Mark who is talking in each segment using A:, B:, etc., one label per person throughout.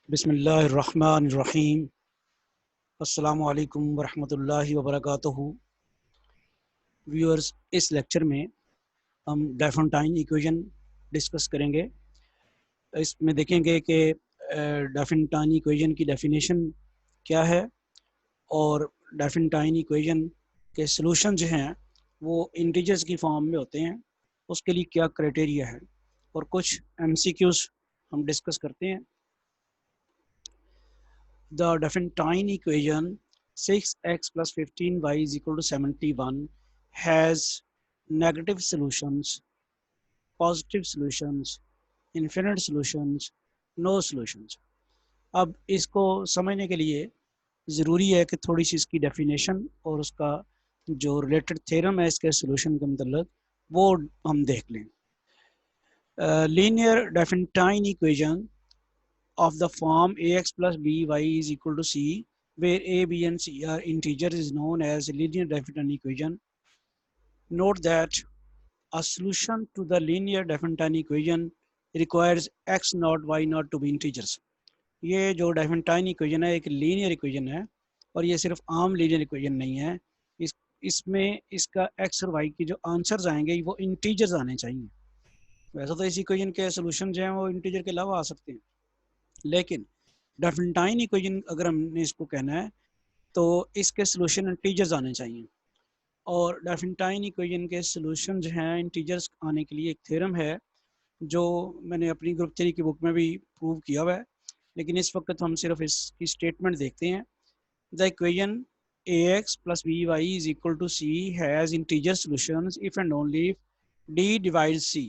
A: बिस्मिल्लाहिर्रहमानिर्रहीम। अस्सलामु अलैकुम वरहमतुल्लाहि वबरकातुहू। व्यूअर्स, इस लेक्चर में हम डायफोंटाइन इक्वेशन डिस्कस करेंगे। इसमें देखेंगे कि डायफोंटाइन इक्वेशन की डेफिनेशन क्या है और डायफोंटाइन इक्वेशन के सॉल्यूशन जो हैं वो इंटीजर्स की फॉर्म में होते हैं, उसके लिए क्या क्राइटेरिया है और कुछ एमसीक्यूज हम डिस्कस करते हैं। The Diophantine equation 6x plus 15y is equal to 71 has negative solutions, positive solutions, infinite solutions, no solutions. अब इसको समझने के लिए ज़रूरी है कि थोड़ी सी इसकी डेफिनेशन और उसका जो रिलेटेड थ्योरम है इसके सॉल्यूशन के मतलब वो हम देख लें। Linear Diophantine equation of the form ax plus by is equal to c, where a, b and c are integers, is known as linear Diophantine equation. Note that a solution to the linear Diophantine equation requires x naught y naught to be integers. ये जो Diophantine equation है एक linear equation है और ये सिर्फ आम linear equation नहीं है। इसमें इसका x और y की जो आंसर्स आएंगे वो इंटीजर्स आने चाहिए। वैसे तो इस इक्वेशन के सॉल्यूशन जो हैं वो इंटीजर के अलावा आ सकते हैं, लेकिन डायफोंटाइन इक्वेशन अगर हमने इसको कहना है तो इसके सॉल्यूशन इंटीजर्स आने चाहिए। और डायफोंटाइन इक्वेशन के सॉल्यूशन जो हैं इंटीजर्स आने के लिए एक थ्योरम है जो मैंने अपनी ग्रुप थ्री की बुक में भी प्रूव किया हुआ है, लेकिन इस वक्त हम सिर्फ इसकी स्टेटमेंट देखते हैं। The equation ax plus by is equal to c has integer solutions if and only if d divides c,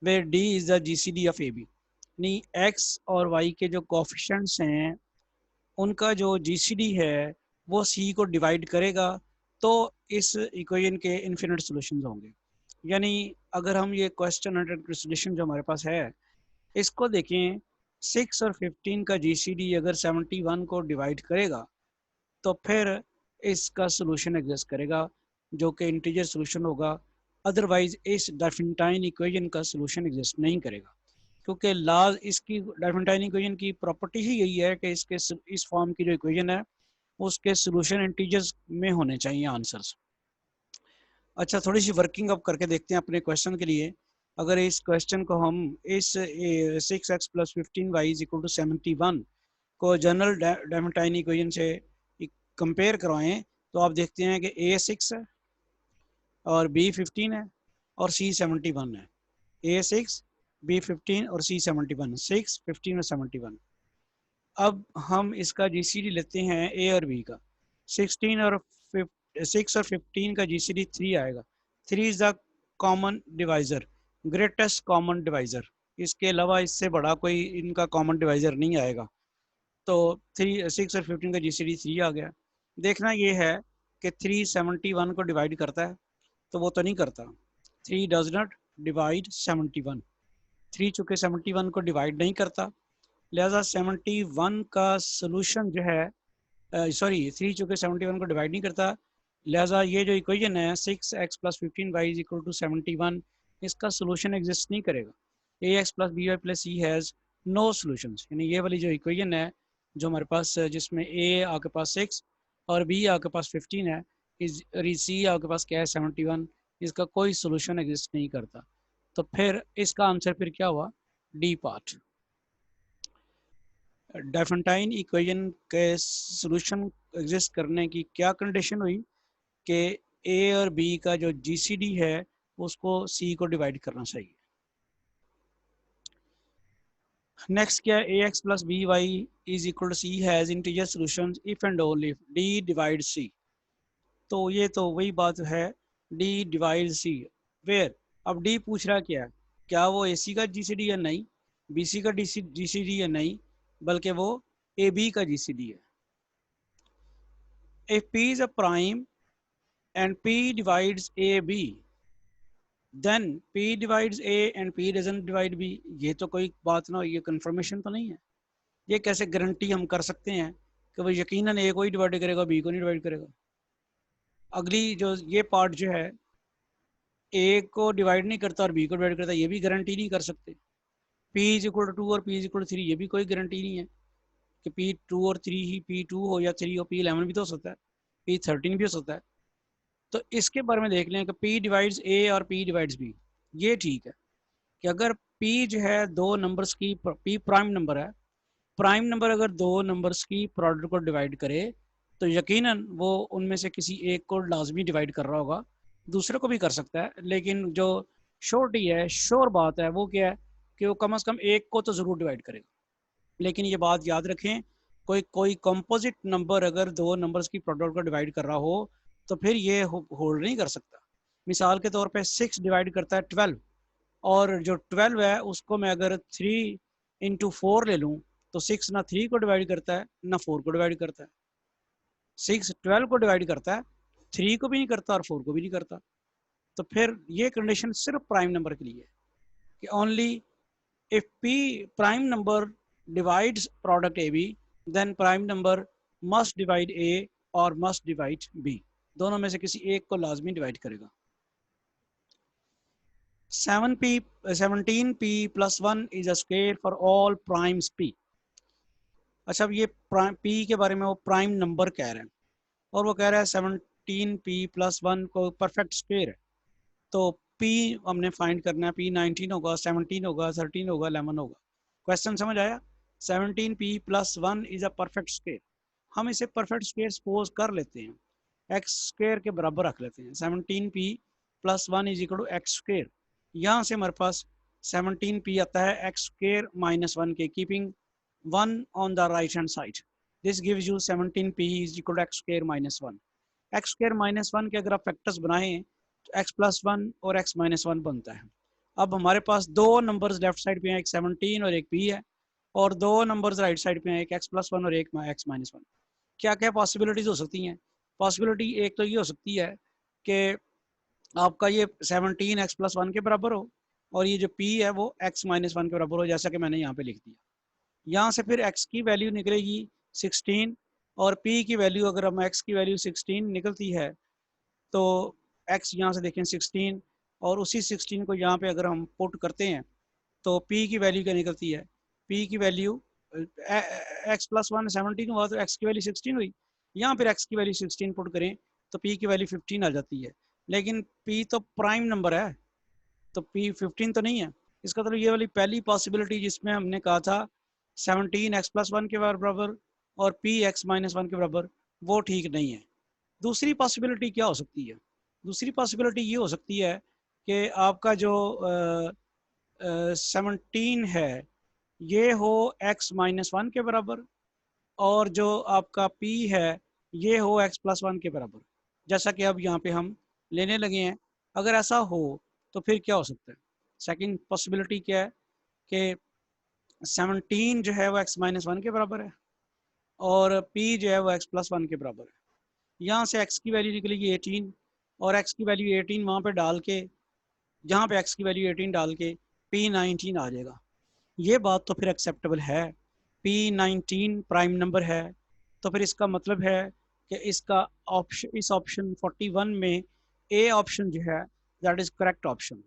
A: where d is the gcd of ab। यानी x और y के जो कोफिशिएंट्स हैं उनका जो जीसीडी है वो सी को डिवाइड करेगा तो इस इक्वेशन के इन्फिनिट सॉल्यूशंस होंगे। यानी अगर हम ये क्वेश्चन हंड्रेड सॉल्यूशन जो हमारे पास है इसको देखें, 6 और 15 का जीसीडी अगर 71 को डिवाइड करेगा तो फिर इसका सॉल्यूशन एग्जिस्ट करेगा जो कि इंटीजर सॉल्यूशन होगा, अदरवाइज इस डायफोंटाइन इक्वेशन का सॉल्यूशन एग्जिस्ट नहीं करेगा, क्योंकि लाज इसकी डायफोंटाइन इक्वेशन की प्रॉपर्टी ही यही है कि इसके इस फॉर्म की जो इक्वेशन है उसके सॉल्यूशन इंटीजर्स में होने चाहिए आंसर्स। अच्छा, थोड़ी सी वर्किंग अप करके देखते हैं अपने क्वेश्चन के लिए। अगर इस क्वेश्चन को हम इस 6x plus 15y is equal to 71 को जनरल डायफोंटाइन इक्वेशन से कंपेयर करवाएं तो आप देखते हैं कि a 6 है और b 15 है और c 71 है। a 6, b 15 और c 71, 6, 15 और 71। अब हम इसका जीसीडी लेते हैं ए और बी का। 16 और 6 और 15 का जीसीडी 3 आएगा। 3 is the common divisor, greatest common divisor. इसके अलावा इससे बड़ा कोई इनका कॉमन डिवाइजर नहीं आएगा। तो 6 और 15 का जीसीडी 3 आ गया। देखना ये है कि 3 71 को डिवाइड करता है तो वो तो नहीं करता। 3 डज नॉट डिवाइड 71। 3 चूँकि 71 को डिवाइड नहीं करता, लिहाजा 71 का सॉल्यूशन जो है सॉरी 3 चूँकि 71 को डिवाइड नहीं करता, लिहाजा ये जो इक्वेशन है 6x plus 15y is equal to 71, इसका सॉल्यूशन एग्जिस्ट नहीं करेगा। ax plus B Y plus C has no solutions. यानी ये वाली जो इक्वेशन है जो हमारे पास जिसमें a आपके पास 6 और b आपके पास 15 है, इस सी आपके पास क्या है 71, इसका कोई सॉल्यूशन एग्जिस्ट नहीं करता। तो फिर इसका आंसर फिर क्या हुआ, डी पार्ट। डायफोंटाइन इक्वेशन के सॉल्यूशन एग्जिस्ट करने की क्या कंडीशन हुई कि ए और बी का जो जीसीडी है उसको सी को डिवाइड करना चाहिए। नेक्स्ट क्या है, a x plus B y is equal to c has integer solution if and only if d divide c. तो ये तो वही बात है, डी डिवाइड सी वेयर। अब डी पूछ रहा क्या है, क्या वो ए सी का जीसीडी है, नहीं। बी सी का जीसीडी है, नहीं, बल्कि वो ए बी का जीसीडी है। If P is a prime and P divides AB, then P divides A and P doesn't divide B। ये तो कोई बात ना, ये कंफर्मेशन तो नहीं है। ये कैसे गारंटी हम कर सकते हैं कि वो यकीनन A को ही डिवाइड करेगा, B को नहीं डिवाइड करेगा। अगली जो ये पार्ट जो है A को डिवाइड नहीं करता और B को डिवाइड करता, ये भी गारंटी नहीं कर सकते। P इज इक्वल टू 2 और P इज इक्वल टू 3, ये भी कोई गारंटी नहीं है। कि P2 और 3 ही P2 हो या 3 हो, P11 भी तो हो सकता है, P13 भी हो सकता है। तो इसके बारे में देख लें कि P डिवाइड्स A और P डिवाइड्स B, ये ठीक है कि अगर P जो है दो नंबर्स की, P प्राइम नंबर है, प्राइम नंबर अगर दो नंबर्स की प्रोडक्ट को डिवाइड करे तो यकीनन वो उनमें से किसी एक को लाजमी डिवाइड कर रहा होगा, दूसरे को भी कर सकता है, लेकिन जो श्योरिटी है, श्योर बात है, वो क्या है कि वो कम से कम एक को तो ज़रूर डिवाइड करेगा। लेकिन ये बात याद रखें, कोई कोई कंपोजिट नंबर अगर दो नंबर्स की प्रोडक्ट को डिवाइड कर रहा हो तो फिर ये होल्ड नहीं कर सकता। मिसाल के तौर पे 6 डिवाइड करता है 12, और जो 12 है उसको मैं अगर 3 × 4 ले लूँ तो 6 ना 3 को डिवाइड करता है ना 4 को डिवाइड करता है। 6 12 को डिवाइड करता है, 3 को भी नहीं करता और 4 को भी नहीं करता। तो फिर ये कंडीशन सिर्फ प्राइम नंबर के लिए है कि only if P prime number divides product AB, then prime number must divide A और मस्ट डिवाइड B, दोनों में से किसी एक को लाजमी डिवाइड करेगा। 17P + 1 is a square for all primes P। अच्छा, अब ये P के बारे में वो प्राइम नंबर कह रहे हैं और वो कह रहा है 17P + 1 को परफेक्ट स्क्वायर है। तो P हमने फाइंड करना है, P 19 होगा, 17 होगा, 13 होगा, 11 होगा। क्वेश्चन समझ आया? 17P + 1 is a perfect square. हम इसे परफेक्ट स्क्वायर सपोज कर लेते हैं, एक्स स्क्वायर के बराबर रख लेते हैं। 17P + 1 is equal to X square. यहाँ से हमारे पास 17P आता है एक्स स्क्वायर - 1 के, keeping 1 on the right hand side. This gives you 17P is equal to X square - 1। X square - 1 के अगर आप फैक्टर्स बनाएं तो x + 1 और x - 1 बनता है। अब हमारे पास दो नंबर्स लेफ्ट साइड पे हैं, एक 17 और एक P है, और दो नंबर्स राइट साइड पे हैं, एक x + 1 और एक x - 1। क्या क्या पॉसिबिलिटीज हो सकती हैं? पॉसिबिलिटी एक तो ये हो सकती है कि आपका ये 17 x + 1 के बराबर हो और ये जो P है वो x - 1 के बराबर हो, जैसा कि मैंने यहाँ पे लिख दिया। यहाँ से फिर x की वैल्यू निकलेगी 16, और P की वैल्यू, अगर हम x की वैल्यू 16 निकलती है तो x यहाँ से देखें 16, और उसी 16 को यहाँ पे अगर हम पुट करते हैं तो P की वैल्यू क्या निकलती है? P की वैल्यू x + 1 17 हुआ तो x की वैल्यू 16 हुई। यहाँ फिर x की वैल्यू 16 पुट करें तो P की वैल्यू 15 आ जाती है। लेकिन P तो प्राइम नंबर है, तो P 15 तो नहीं है। इसका मतलब ये वाली पहली पॉसिबिलिटी जिसमें हमने कहा था 17 x + 1 के बराबर और P x - 1 के बराबर, वो ठीक नहीं है। दूसरी पॉसिबिलिटी क्या हो सकती है? दूसरी पॉसिबिलिटी ये हो सकती है कि आपका जो 17 है ये हो x - 1 के बराबर, और जो आपका P है ये हो x + 1 के बराबर, जैसा कि अब यहाँ पे हम लेने लगे हैं। अगर ऐसा हो तो फिर क्या हो सकता है? सेकंड पॉसिबिलिटी क्या है कि 17 जो है वो x - 1 के बराबर है और P जो है वो x + 1 के बराबर है। यहाँ से x की वैल्यू निकलेगी 18, और x की वैल्यू 18 वहाँ पे डाल के, जहाँ पे x की वैल्यू 18 डाल के P 19 आ जाएगा। ये बात तो फिर एक्सेप्टेबल है, P 19 प्राइम नंबर है, तो फिर इसका मतलब है कि इसका ऑप्शन, इस ऑप्शन 41 में A ऑप्शन जो है दैट इज करेक्ट ऑप्शन।